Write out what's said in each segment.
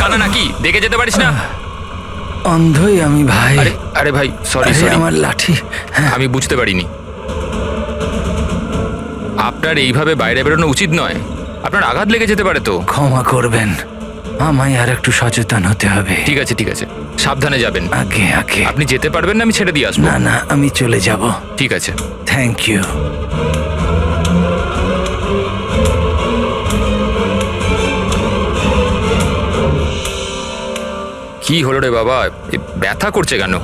কানা নাকি? দেখে যেতে পারিস না? অন্ধই আমি ভাই। আরে আরে ভাই, সরি আরে, সরি, আমার লাঠি। আমি বুঝতে পারিনি। আপনার এইভাবে বাইরে বেরোনো উচিত নয়, আপনার আঘাত লেগে যেতে পারে তো। ক্ষমা করবেন, আমায় আর একটু সচেতন হতে হবে। ঠিক আছে ঠিক আছে, সাবধানে যাবেন। আগে আগে। আপনি যেতে পারবেন না? আমি ছেড়ে দিয়ে আসবো। না না, আমি চলে যাব। ঠিক আছে। Thank you. কি হলো রে বাবা, এ ব্যথা করছে কেন?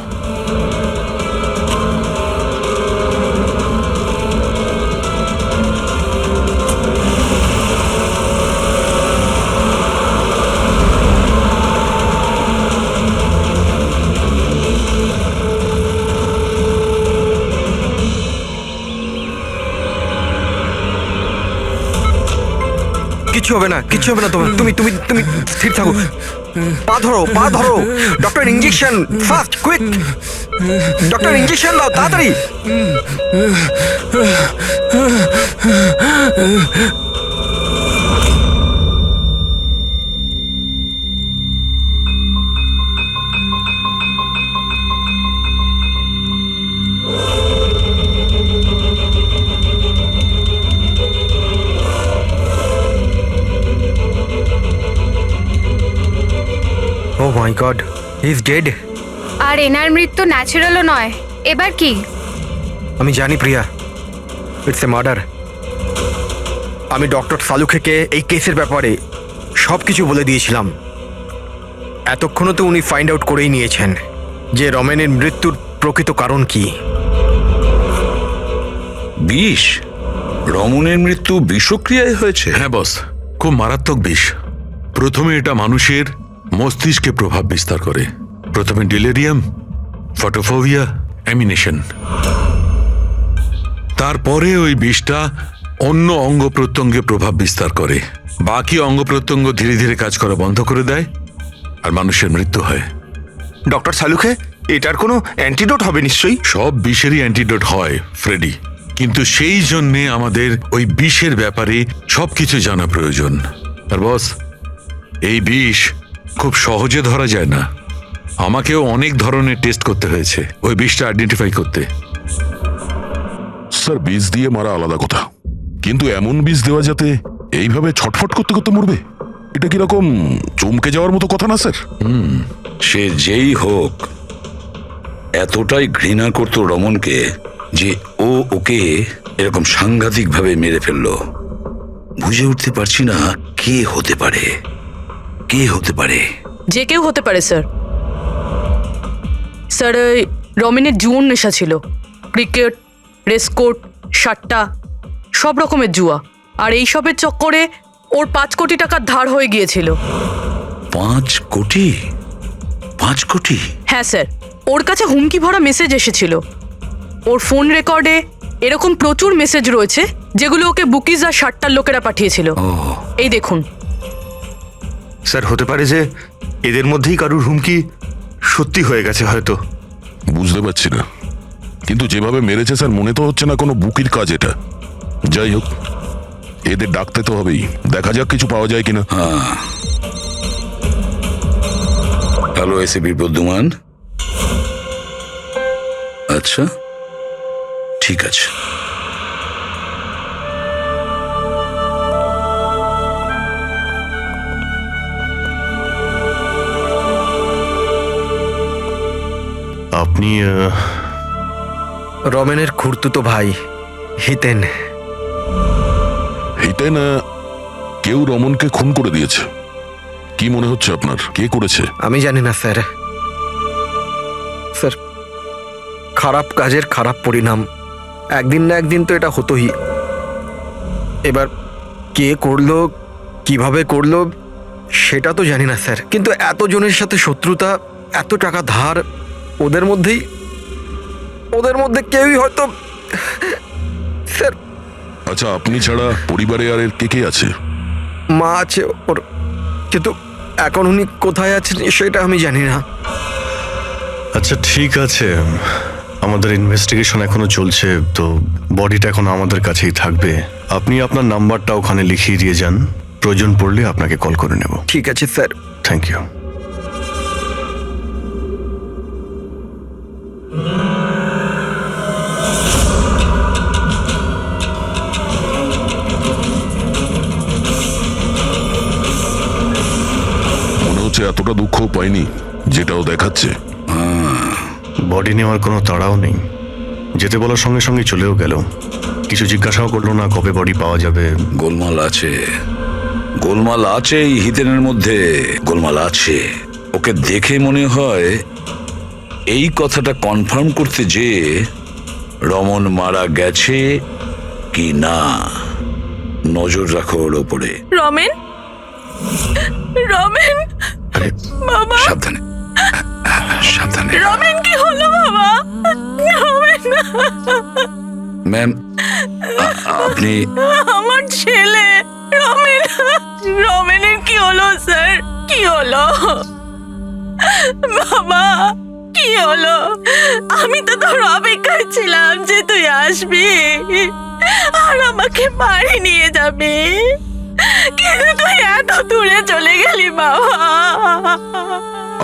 কিচ্ছু হবে না, কিচ্ছু হবে না তোমার। তুমি তুমি তুমি স্থির থাকো। পা ধরো, পা ধরো। Doctor, injection fast, quick. Doctor, injection দাও তাড়াতাড়ি। ও my god, he is dead. আর এনার মৃত্যু ন্যাচারালও নয়। এবার কি? আমি জানি প্রিয়া, ইটস এ মার্ডার। আমি ডক্টর সালুখেকে এই কেসের ব্যাপারে সব কিছু বলে দিয়েছিলাম। এতক্ষণও তো উনি ফাইন্ড আউট করেই নিয়েছেন যে রমেনের মৃত্যুর প্রকৃত কারণ কি। বিষ? রমনের মৃত্যু বিষক্রিয়ায় হয়েছে? হ্যাঁ বস, খুব মারাত্মক বিষ। প্রথমে এটা মানুষের মস্তিষ্কে প্রভাব বিস্তার করে। প্রথমে ডেলেরিয়াম, ফটোফোবিয়া, অ্যামিনেশন। তারপরে ওই বিষটা অন্য অঙ্গ প্রত্যঙ্গে প্রভাব বিস্তার করে। বাকি অঙ্গ প্রত্যঙ্গ ধীরে ধীরে কাজ করা বন্ধ করে দেয় আর মানুষের মৃত্যু হয়। ডক্টর সালুখে, এটার কোনো অ্যান্টিডোট হবে নিশ্চয়ই? সব বিষেরই অ্যান্টিডোট হয় ফ্রেডি, কিন্তু সেই জন্যে আমাদের ওই বিষের ব্যাপারে সবকিছু জানা প্রয়োজন। আর বস, এই বিষ খুব সহজে ধরা যায় না। আমাকেও অনেক ধরনের টেস্ট করতে হয়েছে ওই বিষটা আইডেন্টিফাই করতে। স্যার, বীজ দিয়ে মারা আলাদা কথা, কিন্তু এমন বীজ দেওয়া যাতে এইভাবে ছটফট করতে করতে মরবে, এটা কিরকম চমকে যাওয়ার মতো কথা না স্যার? সে যেই হোক, এতটাই ঘৃণা করতো রমনকে যে ও ওকে এরকম সাংঘাতিকভাবে মেরে ফেললো। বুঝে উঠতে পারছি না কে হতে পারে, কে হতে পারে। যে কেউ হতে পারে স্যার। স্যার, ওই রমেনের জুয়োর নেশা ছিল। ক্রিকেট, রেসকোর্ট, সাট্টা, সব রকমের জুয়া। আর এইসবের চক্করে ওর 5 কোটি টাকার ধার হয়ে গিয়েছিল। 5 কোটি? 5 কোটি? হ্যাঁ স্যার, ওর কাছে হুমকি ভরা মেসেজ এসেছিল। ওর ফোন রেকর্ডে এরকম প্রচুর মেসেজ রয়েছে যেগুলো ওকে বুকিজ আর সাট্টার লোকেরা পাঠিয়েছিল। এই দেখুন স্যার, হতে পারে যে এদের মধ্যেই কারুর হুমকি সত্যি হয়ে গেছে হয়তো। বুঝতে পারছি না, কিন্তু যেভাবে মেরেছে স্যার, মনে তো হচ্ছে না কোনো বুকির কাজ এটা। যাই হোক, এদের ডাকতে তো হবেই, দেখা যাক কিছু পাওয়া যায় কিনা। Hello ACP Pradyuman. আচ্ছা, ঠিক আছে। আপনি রমেনের খুড়তুতো ভাই হিতেন। হিতেন, কেউ রমনকে খুন করে দিয়েছে। কি মনে হচ্ছে আপনার, কে করেছে? আমি জানি না স্যার। স্যার, খারাপ কাজের খারাপ পরিণাম। একদিন না একদিন তো এটা হতোই। এবার কে করলো, কিভাবে করলো, সেটা তো জানি না স্যার। কিন্তু এতজনের সাথে শত্রুতা, এত টাকা ধার, ওদের মধ্যে কেউই হয়তো। স্যার, আচ্ছা, আপনি ছাড়া পরিবারে আর এর কে কে আছে? মা আছে ওর, কিন্তু এখন উনি কোথায় আছেন সেটা আমি জানি না। আচ্ছা ঠিক আছে, আমাদের ইনভেস্টিগেশন এখনো চলছে, তো বডিটা এখন আমাদের কাছেই থাকবে। আপনি আপনার নাম্বারটা ওখানে লিখিয়ে দিয়ে যান, প্রয়োজন পড়লে আপনাকে কল করে নেব। ঠিক আছে স্যার। Thank you. মনে হচ্ছে এতটা দুঃখ পাইনি যেটাও দেখাচ্ছে। বডি নেওয়ার কোনো তাড়াও নেই, যেতে বলার সঙ্গে সঙ্গে চলেও গেল। কিছু জিজ্ঞাসাও করলো না কবে বডি পাওয়া যাবে। গোলমাল আছে, গোলমাল আছে এই হিতেনের মধ্যে, গোলমাল আছে। ওকে দেখে মনে হয় এই কথাটা কনফার্ম করতে যে রমন মারা গেছে কি না। নজর রাখো ওর ওপরে। রমেন, রমেন, আরে বাবা, সাবধানে, সাবধানে। রমেন কি হলো বাবা? রমেন, ম্যাম, আপনি আমার ছেলে রমেন, রমেনের কি হলো স্যার? কি হলো বাবা? কি হলো? আমি তো তোর অপেক্ষায় ছিলাম যে তুই আসবি আর আমাকে বাড়ি নিয়ে যাবি, কিন্তু তুই এত দূরে চলে গেলি বাবা।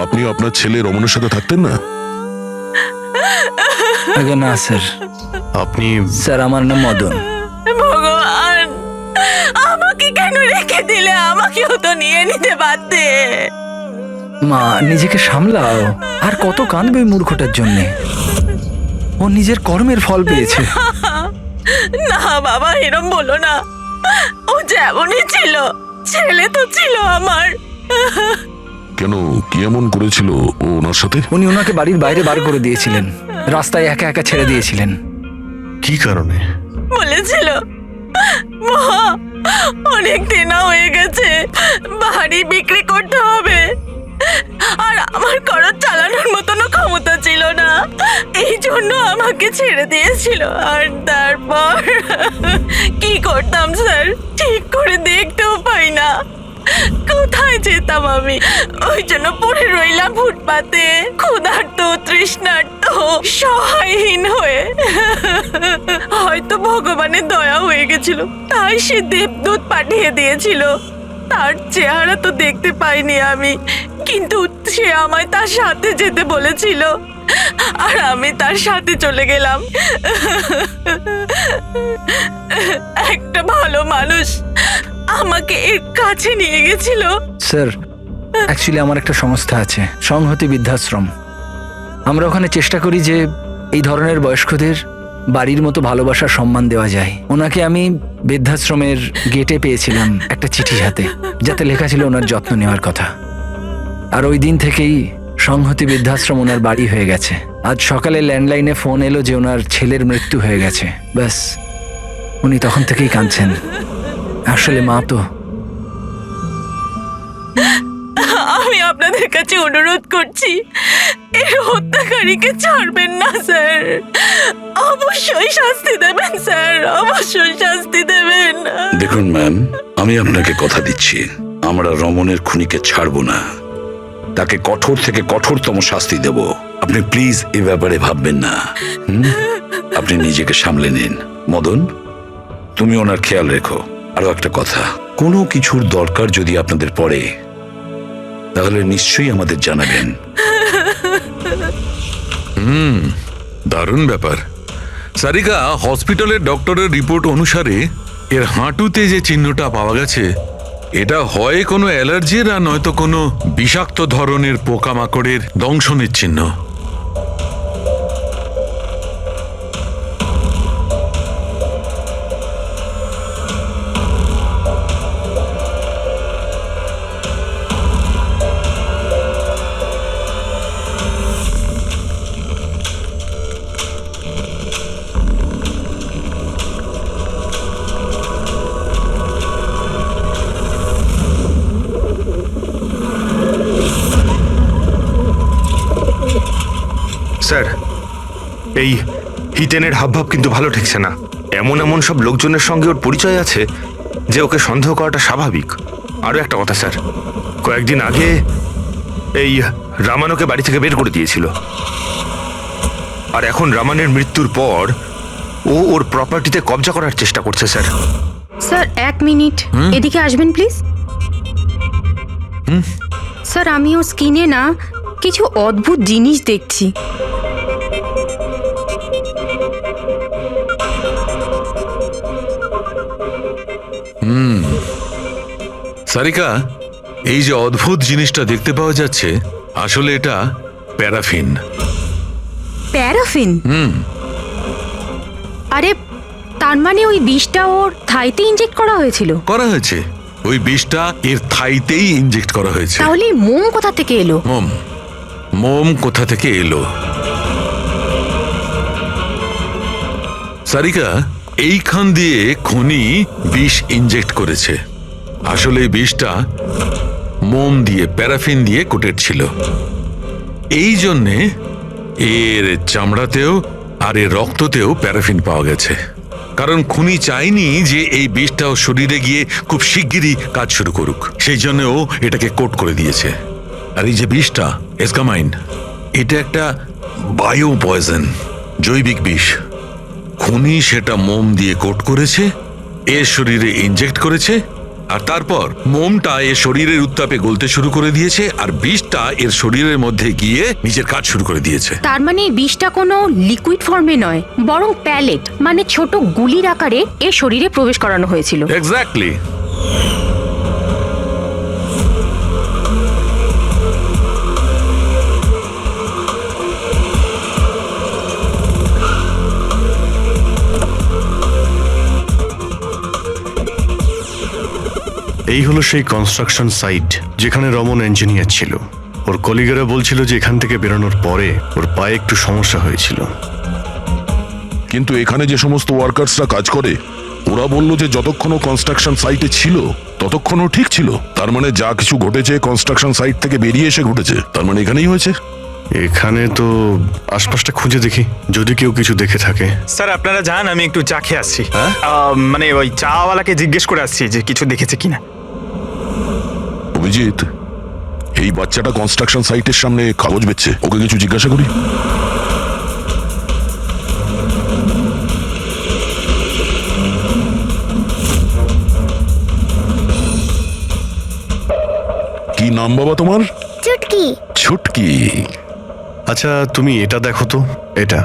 আপনি আপনার ছেলে রমনের সাথে থাকতেন না? আগে না স্যার, আপনি স্যার আমার নাম মদন। ভগবান, আমাকে কেন রেখে দিলে? আমাকেও তো নিয়ে নিতে পারতে। মা, নিজেকে সামলাও। আর কত কাঁদবে ওই মূর্খটার জন্যে? ও নিজের কর্মের ফল পেয়েছে। না বাবা, এরম বলো না। ও যেমনই ছিল, ছেলে তো ছিল আমার। কেন, কি এমন করেছিল ও ওনার সাথে? উনি ওনাকে বাড়ির বাইরে বার করে দিয়েছিলেন, রাস্তায় একা একা ছেড়ে দিয়েছিলেন। কি কারণে? বলেছিল মা অনেক দেনা হয়ে গেছে, বাড়ি বিক্রি করতে হবে, আর আমার খরচ চালানোর মতনও ক্ষমতা ছিল না, এই জন্য আমাকে ছেড়ে দিয়েছিল। আর তারপর কি করতাম স্যার? ঠিক করে দেখতেও পাই না, কোথায় যেতাম আমি? ওই জন্য পড়ে রইলাম ফুটপাতে, ক্ষুধার্ত, তৃষ্ণার্ত, সহায়হীন হয়ে। হয়তো ভগবানের দয়া হয়ে গেছিল, তাই সে দেবদূত পাঠিয়ে দিয়েছিল। তার চেহারা তো দেখতে পাইনি আমি, কিন্তু সে আমায় তার সাথে যেতে বলেছিল, আর আমি তার সাথে চলে গেলাম। একটা ভালো মানুষ আমাকে এর কাছে নিয়ে গেছিল। স্যার, অ্যাকচুয়ালি আমার একটা সংস্থা আছে, সংহতি বৃদ্ধাশ্রম। আমরা ওখানে চেষ্টা করি যে এই ধরনের বয়স্কদের বাড়ির মতো ভালোবাসার সম্মান দেওয়া যায়। ওনাকে আমি বৃদ্ধাশ্রমের গেটে পেয়েছিলাম একটা চিঠি হাতে, যাতে লেখা ছিল ওনার যত্ন নেওয়ার কথা। আর ওই দিন থেকেই সংহতি বৃদ্ধাশ্রম ওনার বাড়ি হয়ে গেছে। আজ সকালে ল্যান্ডলাইনে ফোন এলো যে ওনার ছেলের মৃত্যু হয়ে গেছে। ব্যাস, উনি তখন থেকেই কাঁদছেন। আসলে মা তো। আমি আপনাদের কাছে অনুরোধ করছি, এর হত্যাকারীকে ছাড়বেন না স্যার, অবশ্যই শাস্তি দেবেন স্যার, অবশ্যই শাস্তি দেবেন। দেখুন ম্যাম, আমি আপনাকে কথা দিচ্ছি, আমরা রমনের খুনিকে ছাড়বো না, তাকে কঠোর থেকে কঠোরতম শাস্তি দেব। আপনি প্লিজ এ ব্যাপারে ভাববেন না। আপনি নিজেকে সামলে নিন। মদন, তুমি ওনার খেয়াল রেখো। আরো একটা কথা, কোনো কিছুর দরকার যদি আপনাদের পড়ে তাহলে নিশ্চয়ই আমাদের জানাবেন। দারুণ ব্যাপার। সারিকা, হসপিটালের ডক্টরের রিপোর্ট অনুসারে এর হাঁটুতে যে চিহ্নটা পাওয়া গেছে, এটা হয় কোনো অ্যালার্জির আর নয়তো কোনো বিষাক্ত ধরনের পোকামাকড়ের দংশনের চিহ্ন। স্যার, এই হিতেনের হাবভাব কিন্তু ভালো ঠেকছে না। এমন এমন সব লোকজনের সঙ্গে ওর পরিচয় আছে যে ওকে সন্দেহ করাটা স্বাভাবিক। আরও একটা কথা স্যার, কয়েকদিন আগে এই রামানোকে বাড়ি থেকে বের করে দিয়েছিল, আর এখন রামানের মৃত্যুর পর ও ওর প্রপার্টিতে কবজা করার চেষ্টা করছে স্যার। স্যার 1 মিনিট এদিকে আসবেন প্লিজ। স্যার আমি ওর স্কিনে না কিছু অদ্ভুত জিনিস দেখছি। সারিকা, এই যে অদ্ভুত জিনিসটা দেখতে পাওয়া যাচ্ছে, আসলে এটা প্যারাফিন। প্যারাফিন? আরে তার মানে ওই বিষটা ওর থাইতে ইনজেক্ট করা হয়েছিল? করা হয়েছে, ওই বিষটা এর থাইতেই ইনজেক্ট করা হয়েছে। তাহলে মোম কোথা থেকে এলো? মোম কোথা থেকে এলো? সারিকা, এইখান দিয়ে খনি বিষ ইনজেক্ট করেছে। আসলে এই বিষটা মোম দিয়ে, প্যারাফিন দিয়ে কোটেড ছিল। এই জন্যে এর চামড়াতেও আর এর রক্ততেও প্যারাফিন পাওয়া গেছে। কারণ খুনি চায়নি যে এই বিষটা ওর শরীরে গিয়ে খুব শিগগিরই কাজ শুরু করুক, সেই জন্য ও এটাকে কোট করে দিয়েছে। আর এই যে বিষটা এসকামাইন, এটা একটা বায়ো পয়জন, জৈবিক বিষ। খুনি সেটা মোম দিয়ে কোট করেছে, এর শরীরে ইনজেক্ট করেছে, আর তারপর মোমটা এর শরীরের উত্তাপে গলতে শুরু করে দিয়েছে, আর বিষটা এর শরীরের মধ্যে গিয়ে নিজের কাজ শুরু করে দিয়েছে। তার মানে এই বিষটা কোনো লিকুইড ফর্মে নয়, বরং প্যালেট মানে ছোট গুলির আকারে এর শরীরে প্রবেশ করানো হয়েছিল। এক্স্যাক্টলি। এই হলো সেই কনস্ট্রাকশন সাইট যেখানে রমন ইঞ্জিনিয়ার ছিল। ওর কলিগেরা বলছিল যে এখান থেকে বেরোনোর পরে ওর পায়ে একটু সমস্যা হয়েছিল। কিন্তু এখানে যে সমস্ত ওয়ার্কার্সরা কাজ করে, ওরা বললো যে যতক্ষণ কনস্ট্রাকশন সাইটে ছিল ততক্ষণও ঠিক ছিল। তার মানে যা কিছু ঘটেছে কনস্ট্রাকশন সাইট থেকে বেরিয়ে এসে ঘটেছে, তার মানে এখানেই হয়েছে। এখানে তো আশপাশটা খুঁজে দেখি, যদি কেউ কিছু দেখে থাকে। স্যার আপনারা যান, আমি একটু চা খেয়ে আসছি। মানে ওই চাওয়ালাকে জিজ্ঞেস করে আসছি যে কিছু দেখেছে কিনা। অভিজিৎ, এই বাচ্চাটা কনস্ট্রাকশন সাইটের সামনে কাগজ বেচছে, ওকে কিছু জিজ্ঞাসা করি। কি নাম বাবা তোমার? চুটকি। ছুটকি। আচ্ছা তুমি এটা দেখো তো, এটা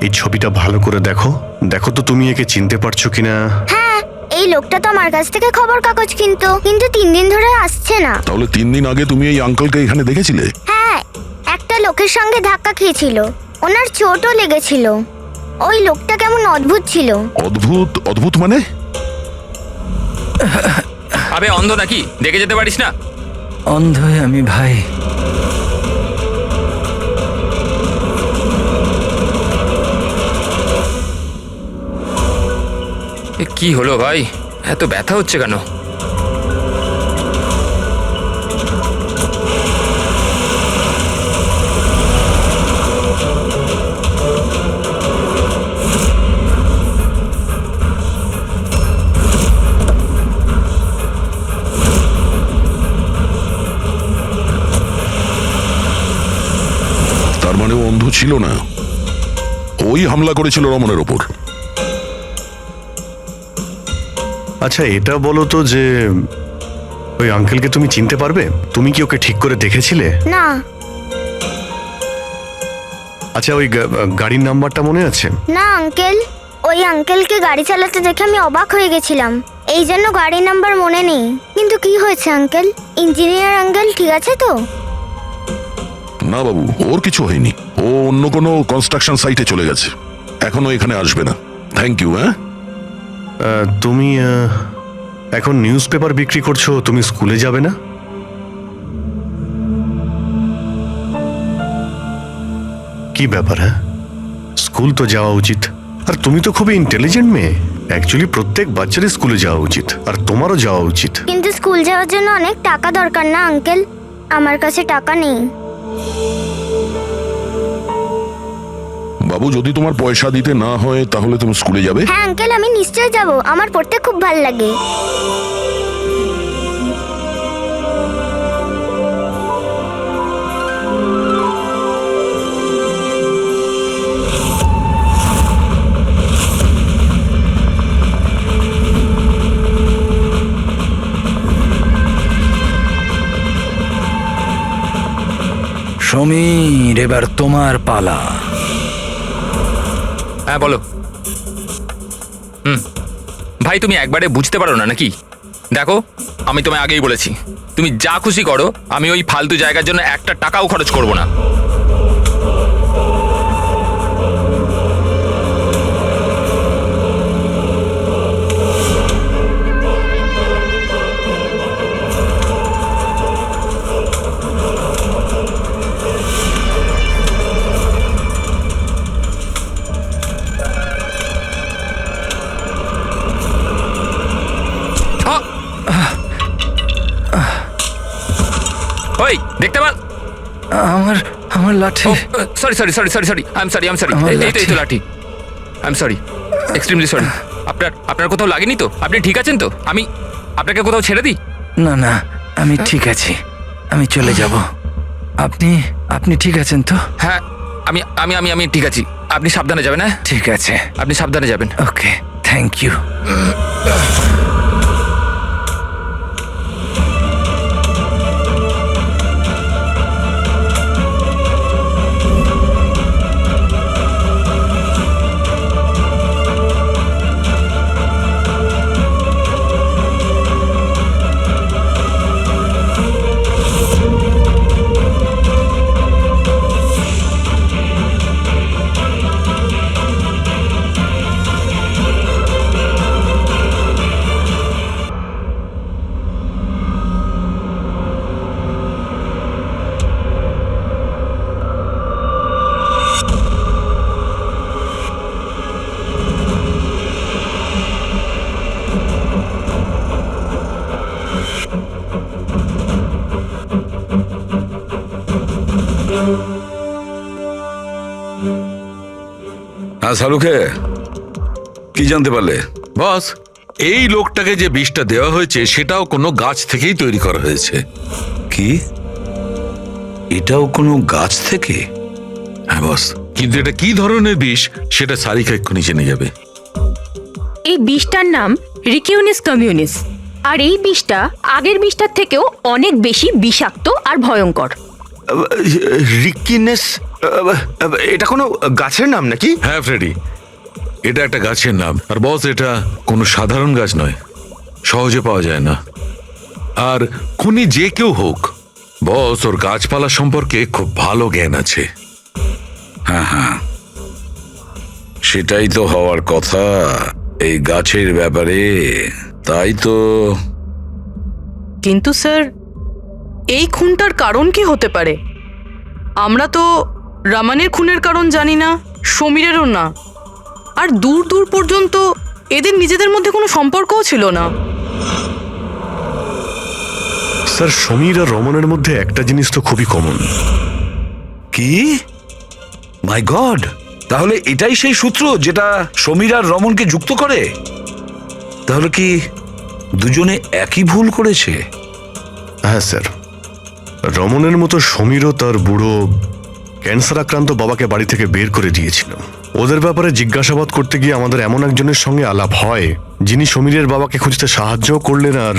এই ছবিটা ভালো করে দেখো, দেখো তো তুমি একে চিনতে পারছো কিনা। হ্যাঁ, এই লোকটা তো আমার কাছ থেকে খবর কাগজ কিন্তু 3 দিন ধরে আসছে না। তাহলে 3 দিন আগে তুমি এই আঙ্কেলকে এখানে দেখেছিলে? হ্যাঁ, একটা লোকের সঙ্গে ধাক্কা খেয়েছিল, ওনার চোটও লেগেছিল। ওই লোকটা কেমন অদ্ভুত ছিল। অদ্ভুত? অদ্ভুত মানে? আবে অন্ধ নাকি, দেখে যেতে পারিস না? অন্ধ আমি ভাই। কি হলো ভাই, এত ব্যথা হচ্ছে কেন? তার মানে ও অন্ধ ছিল না, ওই হামলা করেছিল রমনের ওপর। আচ্ছা এটা বলো তো যে ওই আঙ্কেলকে তুমি চিনতে পারবে? তুমি কি ওকে ঠিক করে দেখেছিলে? না। আচ্ছা ওই গাড়ির নাম্বারটা মনে আছে? না আঙ্কেল, ওই আঙ্কেলকে গাড়ি চালাতে দেখে আমি অবাক হয়ে গেছিলাম, এই জন্য গাড়ির নাম্বার মনে নেই। কিন্তু কি হয়েছে আঙ্কেল? ইঞ্জিনিয়ার আঙ্কেল ঠিক আছে তো? না বাবু, ওর কিছু হয়নি, ও অন্য কোনো কনস্ট্রাকশন সাইটে চলে গেছে, এখনো এখানে আসবে না। Thank you. হ্যাঁ, তুমি এখন নিউজ পেপার বিক্রি করছো, তুমি স্কুলে যাবে না? কি ব্যাপার? হ্যাঁ, স্কুল তো যাওয়া উচিত। আর তুমি তো খুবই ইন্টেলিজেন্ট মেয়ে, অ্যাকচুয়ালি প্রত্যেক বাচ্চারই স্কুলে যাওয়া উচিত, আর তোমারও যাওয়া উচিত। কিন্তু স্কুল যাওয়ার জন্য অনেক টাকা দরকার না আঙ্কেল? আমার কাছে টাকা নেই। বাবু যদি তোমার পয়সা দিতে না হয় তাহলে তুমি স্কুলে যাবে? হ্যাঁ আঙ্কেল, আমি নিশ্চয়ই যাব, আমার পড়তে খুব ভালো লাগে। সমীর, এবার তোমার পালা। হ্যাঁ বলো। ভাই তুমি একবারে বুঝতে পারো না নাকি? দেখো, আমি তোমায় আগেই বলেছি, তুমি যা খুশি করো, আমি ওই ফালতু জায়গার জন্য একটা টাকাও খরচ করব না। ওই দেখতে পার, আমার আমার লাঠি। Sorry sorry sorry sorry sorry I am sorry এই তো লাঠি। I am sorry, extremely sorry. আপনার কোথাও লাগেনি তো? আপনি ঠিক আছেন তো? আমি আপনাকে কোথাও ছেড়ে দিই? না না, আমি ঠিক আছি, আমি চলে যাব। আপনি আপনি ঠিক আছেন তো? হ্যাঁ, আমি আমি আমি আমি ঠিক আছি। আপনি সাবধানে যাবেন। হ্যাঁ ঠিক আছে, আপনি সাবধানে যাবেন। ওকে, থ্যাংক ইউ। হ্যাঁ শাহরুখে, কি জানতে পারলে? বস, এই লোকটাকে যে বিষটা দেওয়া হয়েছে সেটাও কোনো গাছ থেকেই তৈরি করা হয়েছে। কি, এটাও কোনো গাছ থেকে? হ্যাঁ বস, কিন্তু এটা কি ধরনের বিষ সেটা সারিকা এক্ষুনি জেনে যাবে। এই বিষটার নাম রিকিউনিস কমিউনিস, আর এই বিষটা আগের বিষটার থেকেও অনেক বেশি বিষাক্ত আর ভয়ঙ্কর। রিকিনেস, এটা কোনো গাছের নাম নাকি? হ্যাঁ ফ্রেডি, এটা একটা গাছের নাম। আর বস, এটা কোনো সাধারণ গাছ নয়, সহজে পাওয়া যায় না। আর খুনি যে কেউ হোক, বস ওর গাছপালা সম্পর্কে খুব ভালো জ্ঞান আছে। হ্যাঁ হ্যাঁ, সেটাই তো হওয়ার কথা এই গাছের ব্যাপারে। তাই তো। কিন্তু স্যার, এই খুনটার কারণ কি হতে পারে? আমরা তো রামানের খুনের কারণ জানি না, সমীরেরও না, আর দূর দূর পর্যন্ত এদের নিজেদের মধ্যে কোনো সম্পর্কও ছিল না। স্যার, সমীর আর রমনের মধ্যে একটা জিনিস তো খুবই কমন। কি? মাই গড, তাহলে এটাই সেই সূত্র যেটা সমীর আর রমনকে যুক্ত করে? তাহলে কি দুজনে একই ভুল করেছে? হ্যাঁ স্যার, রমনের মতো সমীরও তার বুড়ো ক্যান্সার আক্রান্ত বাবাকে বাড়ি থেকে বের করে দিয়েছিল। ওদের ব্যাপারে জিজ্ঞাসাবাদ করতে গিয়ে আমাদের এমন একজনের সঙ্গে আলাপ হয়, যিনি সমীরের বাবাকে খুঁজতে সাহায্য করলেন আর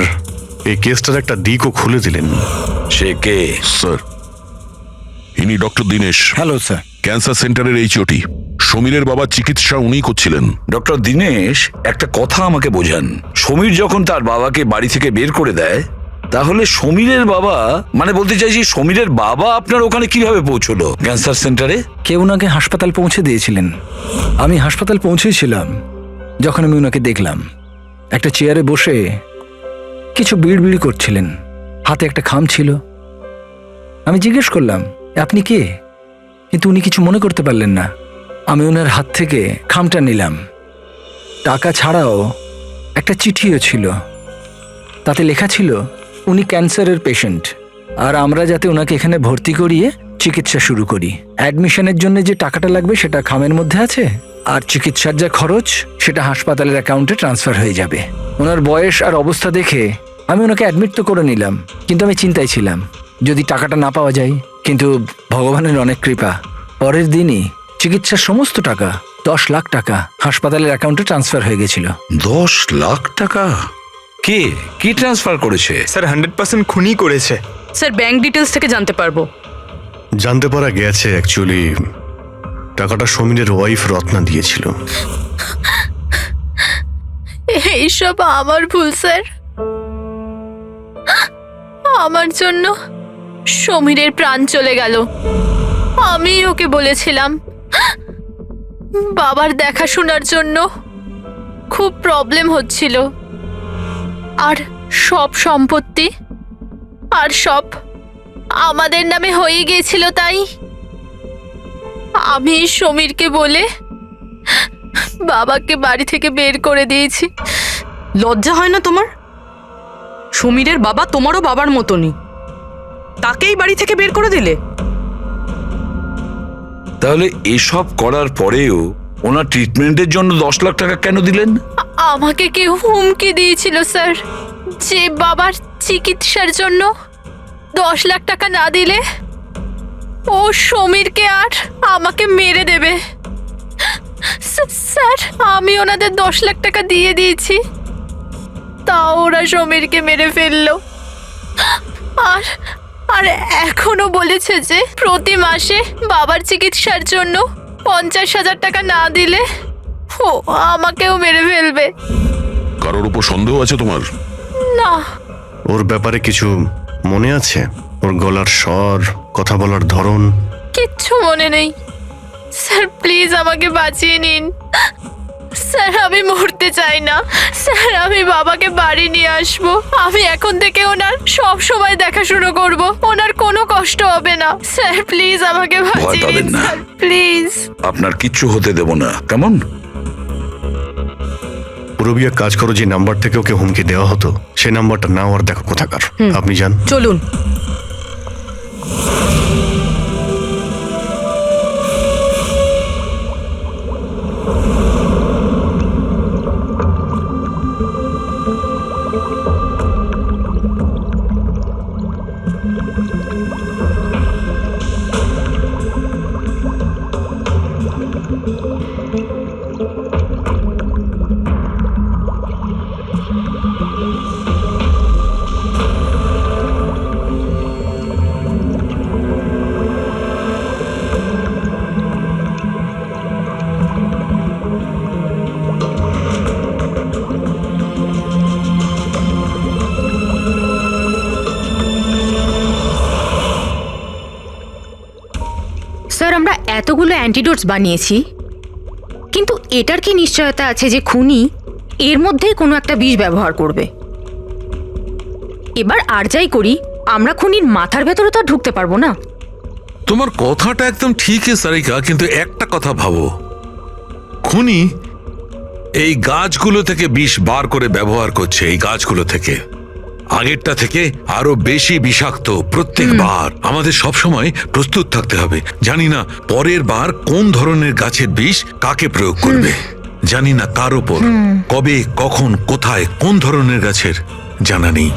এই কেসটার একটা দিকও খুলে দিলেন। সে কে? স্যার, ইনি doctor Dinesh. Hello sir. Cancer সেন্টারের এইচওটি। সমীরের বাবার চিকিৎসা উনিই করছিলেন। ডক্টর দীনেশ, একটা কথা আমাকে বোঝান। সমীর যখন তার বাবাকে বাড়ি থেকে বের করে দেয়, তাহলে সমীরের বাবা, মানে বলতে চাইছি সমীরের বাবা আপনার ওখানে কিভাবে পৌঁছলো ক্যান্সার সেন্টারে? কেউ ওনাকে হাসপাতাল পৌঁছে দিয়েছিলেন। আমি হাসপাতাল পৌঁছেছিলাম যখন আমি ওনাকে দেখলাম একটা চেয়ারে বসে কিছু বিড়বিড় করছিলেন, হাতে একটা খাম ছিল। আমি জিজ্ঞেস করলাম, আপনি কে? কিন্তু উনি কিছু মনে করতে পারলেন না। আমি ওনার হাত থেকে খামটা নিলাম। টাকা ছাড়াও একটা চিঠিও ছিল, তাতে লেখা ছিল উনি ক্যান্সারের পেশেন্ট, আর আমরা যাতে ওনাকে এখানে ভর্তি করিয়ে চিকিৎসা শুরু করি। অ্যাডমিশনের জন্য যে টাকাটা লাগবে সেটা খামের মধ্যে আছে, আর চিকিৎসার যা খরচ সেটা হাসপাতালের অ্যাকাউন্টে ট্রান্সফার হয়ে যাবে। ওনার বয়স আর অবস্থা দেখে আমি ওনাকে অ্যাডমিট তো করে নিলাম, কিন্তু আমি চিন্তায় ছিলাম যদি টাকাটা না পাওয়া যায়। কিন্তু ভগবানের অনেক কৃপা, পরের দিনই চিকিৎসার সমস্ত টাকা 10 লাখ টাকা হাসপাতালের অ্যাকাউন্টে ট্রান্সফার হয়ে গেছিল। 10 লাখ টাকা? কে কি ট্রান্সফার করেছে? স্যার 100% খুনই করেছে। স্যার, ব্যাংক ডিটেলস থেকে জানতে পারবো। জানতে পারা গেছে অ্যাকচুয়ালি টাকাটা সমীরের ওয়াইফ রত্না দিয়েছিল। এইসব আমার ভুল স্যার। আমার জন্য সমীরের প্রাণ চলে গেল। আমি ওকে বলেছিলাম বাবার দেখাশোনার জন্য খুব প্রবলেম হচ্ছিল, আর সব সম্পত্তি আর সব আমাদের নামে হয়ে গিয়েছিল। তাই আমি সমীরকে বলে বাবাকে বাড়ি থেকে বের করে দিয়েছি। লজ্জা হয় না তোমার? সমীরের বাবা তোমারও বাবার মতনই, তাকেই বাড়ি থেকে বের করে দিলে। তাহলে এসব করার পরেও ওনার ট্রিটমেন্টের জন্য 10 লাখ টাকা কেন দিলেন? আমাকে কেউ হুমকি দিয়েছিল স্যার যে বাবার চিকিৎসার জন্য 10 লাখ টাকা না দিলে ও সমীরকে আর আমাকে মেরে দেবে। স্যার, আমি ওনাদের 10 লাখ টাকা দিয়ে দিয়েছি, তাও ওরা সমীরকে মেরে ফেললো। আর আর এখনো বলেছে যে প্রতি মাসে বাবার চিকিৎসার জন্য 50,000 টাকা না দিলে ও আমাকেও মেরে ফেলবে। কারোর উপর সন্দেহ আছে তোমার? না। ওর ব্যাপারে কিছু মনে আছে? ওর গলার স্বর, কথা বলার ধরন? কিচ্ছু মনে নেই স্যার। প্লিজ আমাকে বাঁচিয়ে নিন স্যার। আমি মরতে চাই না স্যার। আমি বাবাকে বাড়ি নিয়ে আসবো। আমি এখন থেকে ওনার সব সময় দেখাশোনা করব। ওনার কোনো কষ্ট হবে না স্যার। প্লিজ আমাকে বাঁচিয়ে নিন স্যার, প্লিজ। আপনার কিচ্ছু হতে দেব না, কেমন? পুরবি এক কাজ করো, যে নাম্বার থেকে ওকে হুমকি দেওয়া হতো সেই নাম্বারটা নাও আর দেখো কোথাকার। আপনি যান। চলুন। স্যার, আমরা এতগুলো অ্যান্টিডোটস বানিয়েছি, কিন্তু এটার কি নিশ্চয়তা আছে যে খুনি এর মধ্যেই কোনো একটা বিষ ব্যবহার করবে? এবার আর যাই করি, আমরা খুনির মাথার ভেতরে তো আর ঢুকতে পারবো না। তোমার কথাটা একদম ঠিক সারিকা, কিন্তু একটা কথা ভাবো, খুনি এই গাছগুলো থেকে বিষ বার করে ব্যবহার করছে। এই গাছগুলো থেকে আগেরটা থেকে আরো বেশি বিষাক্ত প্রত্যেকবার। আমাদের সব সময় প্রস্তুত থাকতে হবে। জানি না পরের বার কোন ধরনের গাছের বিষ কাকে প্রয়োগ করবে, জানি না কার ওপর, কবে, কখন, কোথায়, কোন ধরনের গাছের জানা নেই।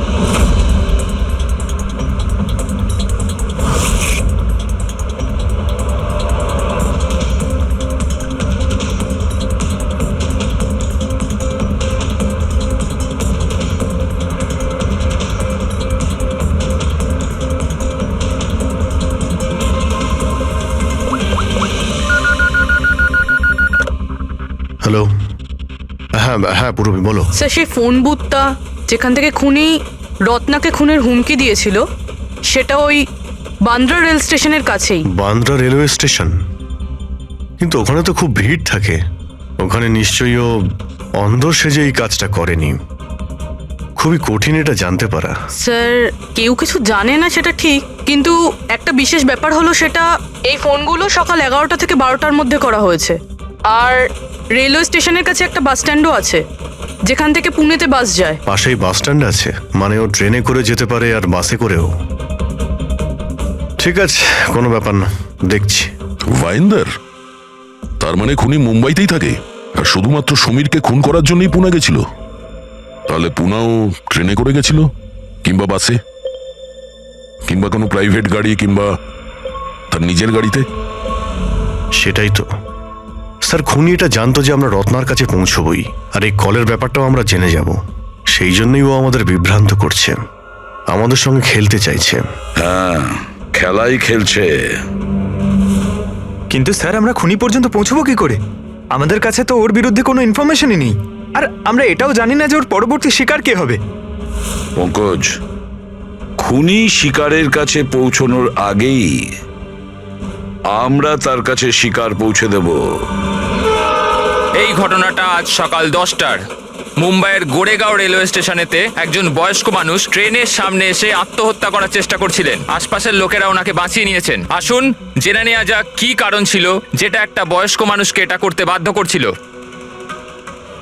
হ্যালো। হ্যাঁ হ্যাঁ পুরবি বলো। স্যার, সেই ফোন বুথটা যেখান থেকে খুনি রত্নাকে খুনের হুমকি দিয়েছিল সেটা ওই বান্দ্রা রেল স্টেশনের কাছেই। Bandra railway station? কিন্তু ওখানে তো খুব ভিড় থাকে। ওখানে নিশ্চয়ই ও অন্ধ সেজে এই কাজটা করেনি। খুবই কঠিন এটা জানতে পারা। স্যার, কেউ কিছু জানে না সেটা ঠিক, কিন্তু একটা বিশেষ ব্যাপার হলো সেটা এই ফোনগুলো সকাল 11টা থেকে 12টার মধ্যে করা হয়েছে। আর রেলওয়ে স্টেশনের কাছে একটা বাস স্ট্যান্ডও আছে যেখান থেকে পুনেতে বাস যায়। পাশেই বাস স্ট্যান্ড আছে, মানে ও ট্রেনে করে যেতে পারে আর বাসে করেও। ঠিক আছে, কোনো ব্যাপার না, দেখছি। ভাইন্দার, তার মানে খুনি মুম্বাইতেই থাকে আর শুধুমাত্র সমীরকে খুন করার জন্যই পুনে গেছিল? তাহলে পুনাও ট্রেনে করে গেছিল, কিংবা বাসে, কিংবা কোনো প্রাইভেট গাড়ি, কিংবা তার নিজের গাড়িতে। সেটাই তো স্যার, খুনি এটা জানতো যে আমরা রত্নার কাছে পৌঁছবই, আর এই কলের ব্যাপারটাও আমরা জেনে যাব। সেই জন্যই ও আমাদের বিভ্রান্ত করছে, আমাদের সঙ্গে খেলতে চাইছে। হ্যাঁ, খেলাই খেলছে। কিন্তু স্যার আমরা খুনি পর্যন্ত পৌঁছবো কি করে? আমাদের কাছে তো ওর বিরুদ্ধে কোনো ইনফরমেশনই নেই, আর আমরা এটাও জানি না যে ওর পরবর্তী শিকার কে হবে। পঙ্কজ, খুনি শিকারের কাছে পৌঁছনোর আগেই আমরা তার কাছে শিকার পৌঁছে দেব। এই ঘটনাটা আজ সকাল 10টার মুম্বাইয়ের গোরেগাঁও রেলওয়ে স্টেশনেতে একজন বয়স্ক মানুষ ট্রেনের সামনে এসে আত্মহত্যা করার চেষ্টা করছিলেন। আশপাশের লোকেরা ওনাকে বাঁচিয়ে নিয়েছেন। আসুন জেনে নেওয়া যাক কি কারণ ছিল যেটা একটা বয়স্ক মানুষকে এটা করতে বাধ্য করছিল।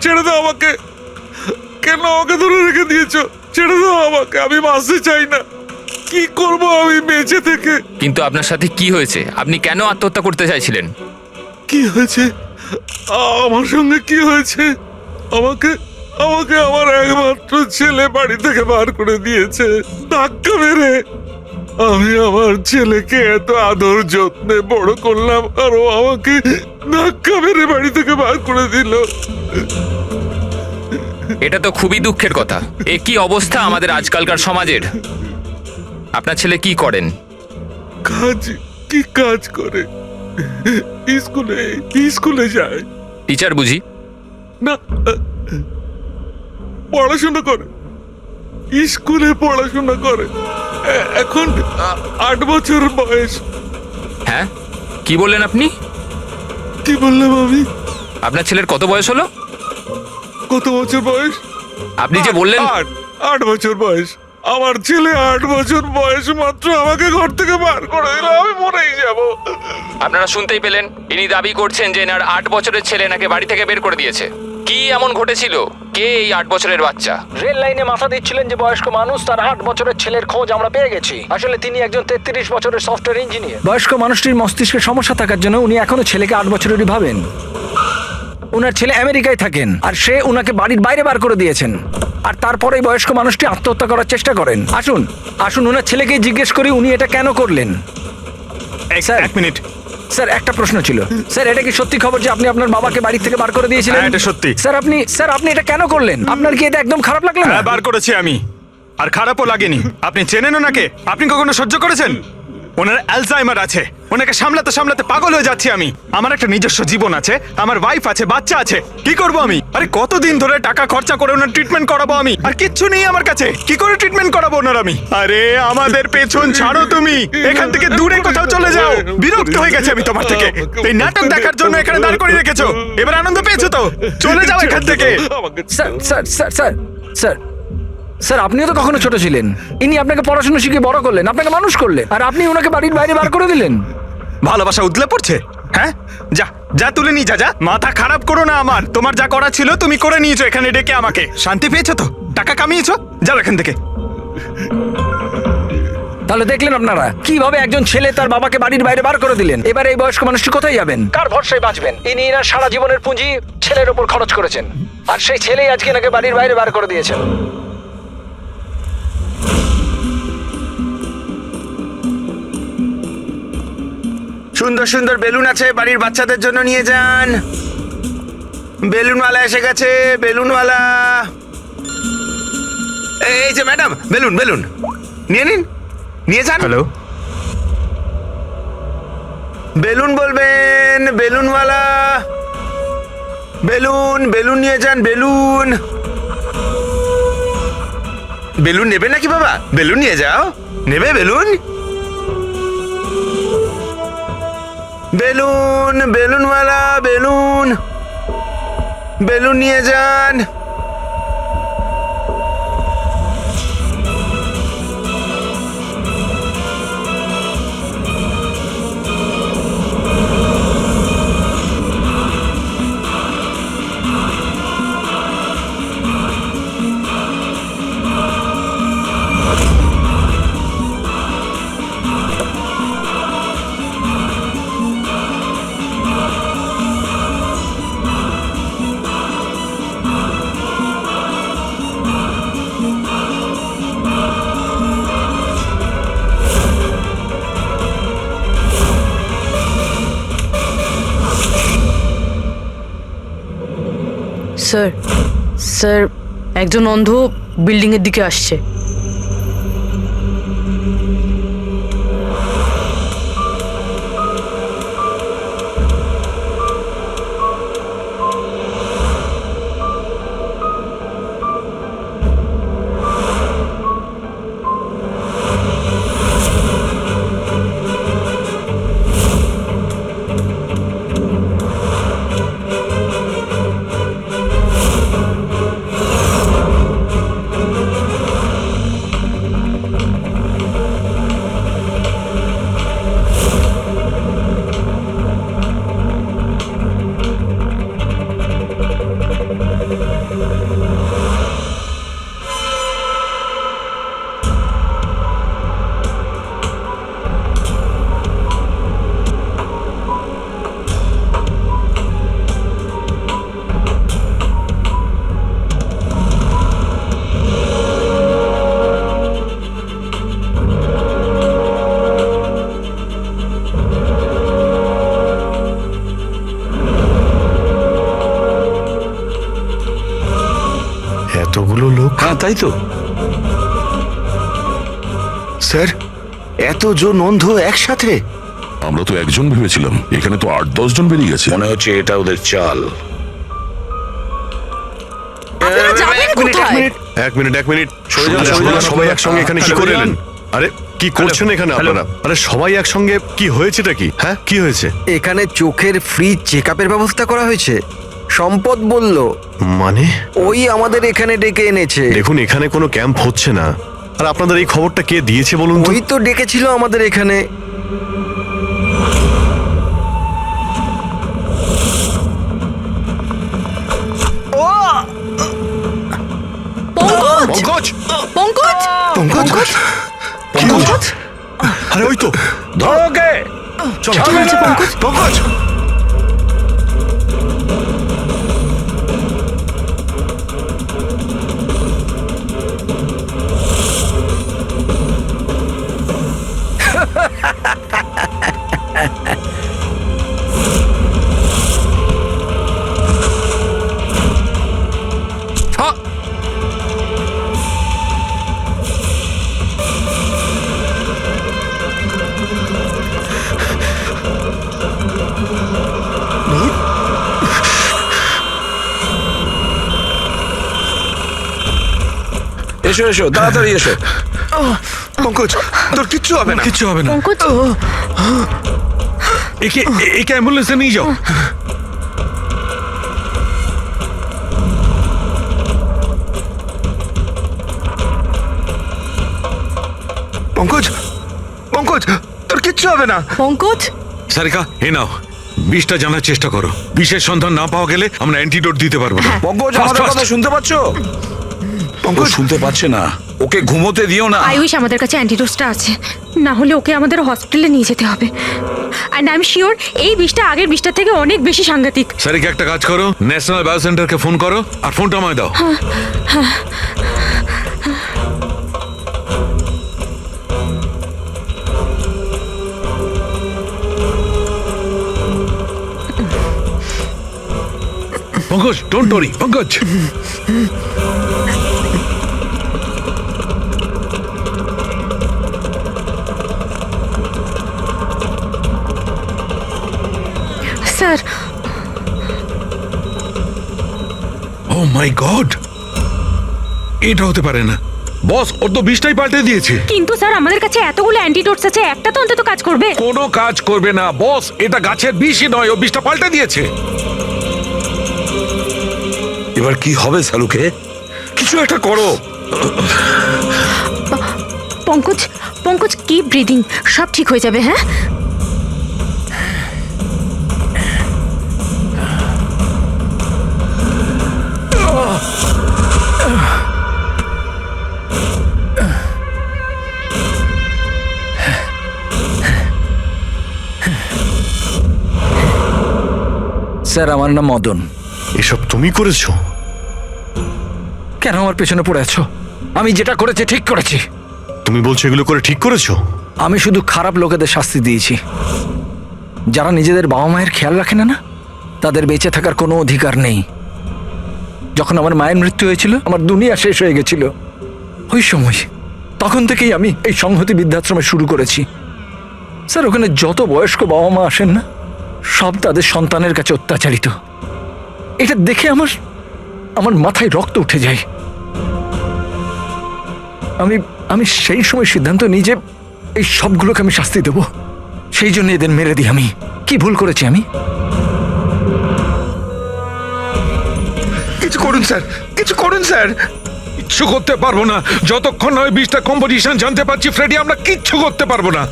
ছেড়ে দাও আমাকে, কেন আমাকে ধরে রেখে দিয়েছো? ছেড়ে দাও আমাকে, আমি বাঁচতে চাই না। কি করব আমি বেঁচে থেকে? কিন্তু আপনার সাথে কি হয়েছে? আপনি কেন আত্মহত্যা করতে চাইছিলেন? কি হয়েছে? আমার সঙ্গে কি হয়েছে? আমাকে আমাকে আমার একমাত্র ছেলে বাড়ি থেকে বার করে দিয়েছে ধাক্কা মেরে। আমি আমার ছেলেকে এত আদর যত্নে বড় করলাম, আর ও আমাকে ধাক্কা মেরে বাড়ি থেকে বার করে দিল। এটা তো খুবই দুঃখের কথা। এ কি অবস্থা আমাদের আজকালকার সমাজের। আপনার ছেলে কি করেন? কাজ করে, স্কুলে যায়। টিচার বুঝি? না, পড়াশোনা করে, স্কুলে পড়াশোনা করে। এখন 8 বছর বয়স। হ্যাঁ, কি বললেন আপনি? কি বললাম আমি? আপনার ছেলের কত বয়স হলো? কত বছর বয়স? আপনি যে বললেন 8 বছর বয়স। আমার ছেলে 8 বছর বয়স মাত্র আমাকে ঘর থেকে বার করে দিল। আমি মরেই যাব। আপনারা শুনতেই পেলেন, ইনি দাবি করছেন যে এনার 8 বছরের ছেলে নাকি বাড়ি থেকে বের করে দিয়েছে। কি এমন ঘটেছিল? কে এই 8 বছরের বাচ্চা? রেল লাইনে মাথা দিচ্ছিলেন যে বয়স্ক মানুষ, তার 8 বছরের ছেলের খোঁজ আমরা পেয়ে গেছি। আসলে তিনি একজন 33 বছরের সফটওয়্যার ইঞ্জিনিয়ার। বয়স্ক মানুষটির মস্তিষ্কে সমস্যা থাকার জন্য উনি এখনো ছেলেকে 8 বছরেরই ভাবেন। উনার ছেলে আমেরিকায় থাকেন, আর সে উনাকে বাড়ির বাইরে বার করে দিয়েছেন। আর তারপরেই বয়স্ক মানুষটি আত্মহত্যা করার চেষ্টা করেন। আসুন আসুন উনার ছেলেকে জিজ্ঞেস করি উনি এটা কেন করলেন। Sir, 1 minute. স্যার একটা প্রশ্ন ছিল। স্যার এটা কি সত্যি খবর যে আপনি আপনার বাবাকে বাড়ি থেকে বার করে দিয়েছিলেন? হ্যাঁ, এটা সত্যি। স্যার আপনি এটা কেন করলেন? আপনার কি এটা একদম খারাপ লাগলো না? হ্যাঁ, বার করেছি আমি, আর খারাপও লাগেনি। আপনি চেনেন ওনাকে? আপনি কখনো সহ্য করেছেন? ওনার অ্যালজাইমার আছে, ওনাকে সামলাতে সামলাতে পাগল হয়ে যাচ্ছি আমি। আমার একটা নিজস্ব জীবন আছে, আমার ওয়াইফ আছে, বাচ্চা আছে। কি করব আমি? আরে কতদিন ধরে টাকা খরচা করে ওনার ট্রিটমেন্ট করাবো আমি, আর কিচ্ছু নেই আমার কাছে। কি করে ট্রিটমেন্ট করাবো ওনার আমি? আরে আমাদের পেছন ছাড়ো তুমি, এখান থেকে দূরে কোথাও চলে যাও। বিরক্ত হয়ে গেছে আমি তোমার থেকে। এই নাটক দেখার জন্য এখানে দাঁড় করিয়ে রেখেছো। এবার আনন্দ পেয়েছো তো? চলে যাও এখান থেকে। স্যার আপনিও তো কখনো ছোট ছিলেন। ইনি আপনাকে পড়াশোনা শিখিয়ে বড় করলেন, আপনাকে মানুষ করলেন, আর আপনি ওনাকে বাড়ির বাইরে বার করে দিলেন। ভালোবাসা উতলে পড়ছে? হ্যাঁ, যা যা তুলে নিয়ে যা। মাথা খারাপ করো না আমার। তোমার যা করা ছিল তুমি করে নিয়েছো এখানে ডেকে আমাকে। শান্তি পেয়েছো তো? টাকা কামিয়েছো? যাও এখান থেকে। তাহলে দেখলেন আপনারা কিভাবে একজন ছেলে তার বাবাকে বাড়ির বাইরে বার করে দিলেন। এবার এই বয়স্ক মানুষটি কোথায় যাবেন? কার ভরসায় বাঁচবেন? ইনি এনার সারা জীবনের পুঁজি ছেলের ওপর খরচ করেছেন, আর সেই ছেলেই আজকে এনাকে বাড়ির বাইরে বার করে দিয়েছেন। সুন্দর সুন্দর বেলুন আছে, বাড়ির বাচ্চাদের জন্য নিয়ে যান। বেলুনওয়ালা এসে গেছে, বেলুনওয়ালা। এই যে ম্যাডাম, বেলুন বেলুন নিয়ে নিন, নিয়ে যান। হ্যালো, বেলুন বলবেন, বেলুনওয়ালা। বেলুন বেলুন নিয়ে যান, বেলুন। বেলুন নেবে নাকি বাবা? বেলুন নিয়ে যাও। নেবে বেলুন? বেলুন বেলুনওয়ালা, বেলুন বেলুন নিয়ে যান। স্যার, স্যার একজন অন্ধ বিল্ডিং এর দিকে আসছে। এতগুলো লোক? হ্যাঁ তাই তো। স্যার এতজন অন্ধ একসাথে? আমরা তো একজন ভেবেছিলাম, এখানে তো 8-10 জন বেরিয়ে গেছে। মনে হচ্ছে এটা ওদের চাল। আপনারা যাবেন কোথায়? এক মিনিট সরে যান, আরে, সরে যান, সবাই সরে একসঙ্গে যান। এখানে কি হ্যালো, করে যান। এলেন? আরে কি করছেন এখানে আপনারা? আরে সবাই একসঙ্গে, কি হয়েছেটা কি? হ্যাঁ কি হয়েছে? এখানে চোখের ফ্রি চেক আপের ব্যবস্থা করা হয়েছে। সম্পদ বলল, মানে ওই আমাদের এখানে ডেকে এনেছে। দেখুন এখানে কোনো ক্যাম্প হচ্ছে না, আর আপনাদের এই খবরটা কে দিয়েছে বলুন তো? ওই তো ডেকেছিল আমাদের এখানে। পঙ্কজ পঙ্কজ পঙ্কজ পঙ্কজ, আরে ওই তো, ধরো ওকে। চলো কি হয়েছে পঙ্কজ? পঙ্কজ। হ্যাঁ, এসো এসো, তাড়াতাড়ি এসো। পঙ্কজ তোর কিচ্ছু হবে না। কিচ্ছু হবে না। পঙ্কজ একে অ্যাম্বুলেন্সে নিয়ে যাও। পঙ্কজ পঙ্কজ তোর কিচ্ছু হবে না। পঙ্কজ সারিকা এ নাও, বিষটা জানার চেষ্টা করো। বিষের সন্ধান না পাওয়া গেলে আমরা অ্যান্টিডোট দিতে পারবো না। পঙ্কজ Fast, আমাদের fast. কথা শুনতে পাচ্ছ? পঙ্কজ শুনতে পাচ্ছে না, ওকে ঘুমোতে দিও না। আই উইশ আমাদের কাছে অ্যান্টিডোজটা আছে, না হলে ওকে আমাদের হসপিটালে নিয়ে যেতে হবে। অ্যান্ড আই এম শিওর এই বিষটা আগের বিষটার থেকে অনেক বেশি সাংঘাতিক। সারিকা একটা কাজ করো, ন্যাশনাল বায়ো সেন্টারকে ফোন করো আর ফোনটা আমায় দাও। Pankaj, don't worry Pankaj. Sir oh my god, এটা হতে পারে না। বস, ওর তো বিষটাই পাল্টে দিয়েছে। কিন্তু স্যার আমাদের কাছে এতগুলো অ্যান্টিডোটস আছে, একটা তো অন্তত কাজ করবে। কোনো কাজ করবে না বস, এটা গাছের বিষই নয়, ও বিষটা পাল্টে দিয়েছে। এবার কি হবে সালুকে? কিছু একটা করো। পঙ্কজ পঙ্কজ কিপ ব্রিদিং, সব ঠিক হয়ে যাবে। হ্যাঁ স্যার আমার নাম মদন। এসব তুমি করেছো? কেন আমার পেছনে পড়ে আছো? আমি যেটা করেছি ঠিক করেছি। তুমি বলছো এগুলো করে ঠিক করেছো? আমি শুধু খারাপ লোকেদের শাস্তি দিয়েছি, যারা নিজেদের বাবা মায়ের খেয়াল রাখে না, তাদের বেঁচে থাকার কোনো অধিকার নেই। যখন আমার মায়ের মৃত্যু হয়েছিল, আমার দুনিয়া শেষ হয়ে গেছিল। ওই সময় তখন থেকেই আমি এই সংহতি বৃদ্ধাশ্রমে শুরু করেছি। স্যার ওখানে যত বয়স্ক বাবা মা আসেন না, সব তাদের সন্তানের কাছে অত্যাচারিত। এটা দেখে আমার মাথায় রক্ত উঠে যায়। আমি সেই সময় সিদ্ধান্ত নিই যে এই সবগুলোকে আমি শাস্তি দেব। সেই জন্য এদের মেরে দিই। আমি কি ভুল করেছি? আমি কিছু করুন স্যার, কিছু করুন স্যার। কিচ্ছু করতে পারবো না যতক্ষণ না ওই বিষটা কম্পোজিশন জানতে পারছি। ফ্রেডি, আমরা কিচ্ছু করতে পারবো না।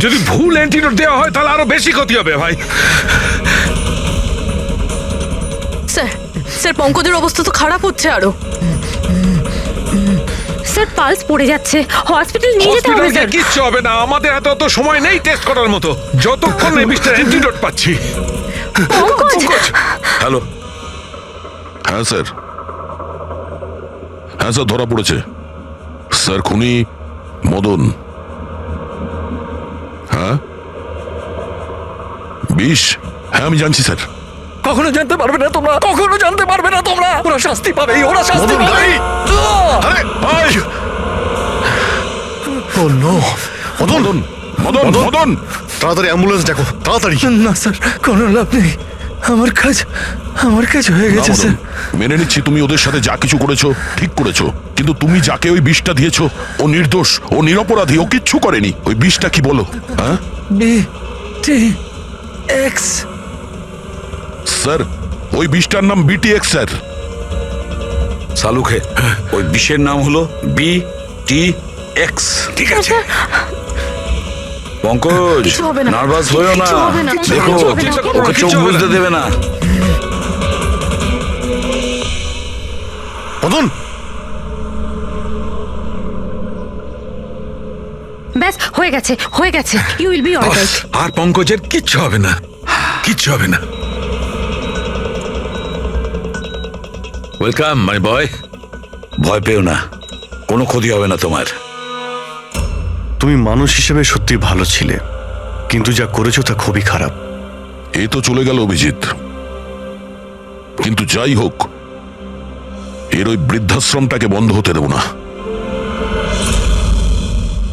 যদি ভুল অ্যান্টিডোট দেওয়া হয় তাহলে আরো বেশি ক্ষতি হবে ভাই। স্যার স্যার পঙ্কজের অবস্থা তো খারাপ হচ্ছে আরো। স্যার পালস পড়ে যাচ্ছে, হসপিটাল নিয়ে যেতে হবে। হসপিটালে স্যার কিচ্ছু হবে না, আমাদের এত সময় নেই টেস্ট করার মতো। যতক্ষণ এই বিষটা অ্যান্টিডোট পাচ্ছি। পঙ্কজ হ্যালো, হ্যাঁ স্যার, হ্যাঁ স্যার, ধরা পড়েছে স্যার। খুনি মদন। হ্যাঁ বিষ, হ্যাঁ আমি জানছি স্যার। কখনো জানতে পারবে না তোমরা, কখনো জানতে পারবে না তোমরা। ওরা শাস্তি পাবে, ওরা শাস্তি মদন, পাবে। গাড়ি! আরে ও নো, মদন মদন মদন তাড়াতাড়ি অ্যাম্বুলেন্স ডাকো, তাড়াতাড়ি। না স্যার, কোনো লাভ নেই। আমার কাজ হয়ে না, গেছে মদন, স্যার। মেনে নিচ্ছি তুমি ওদের সাথে যা কিছু করেছো ঠিক করেছো, কিন্তু তুমি যাকে ওই বিষটা দিয়েছো ও নির্দোষ, ও নিরপরাধী, ও কিচ্ছু করেনি। ওই বিষটা কি বলো? হ্যাঁ BTX। স্যার, ওই বিষটার নাম BTX স্যার। সালুখে ওই বিষের নাম হলো BTX। ঠিক আছে পঙ্কজ, কিছু হবে না। নার্ভাস হয়েও না, কিছু হবে না। দেখো কিছু হবে না। ওকে চোখ বুঝতে দেবে না। মদন, ব্যাস হয়ে গেছে, হয়ে গেছে। You will be alright. আর পঙ্কজের কিচ্ছু হবে না, কিচ্ছু হবে না। Welcome my boy. ভয় পেও না, কোনো ক্ষতি হবে না তোমার। তুমি মানুষ হিসেবে সত্যি ভালো ছিলে, কিন্তু যা করেছো তা খুবই খারাপ। এই তো চলে গেল অভিজিৎ, কিন্তু যাই হোক এর ওই বৃদ্ধাশ্রমটাকে বন্ধ হতে দেব না।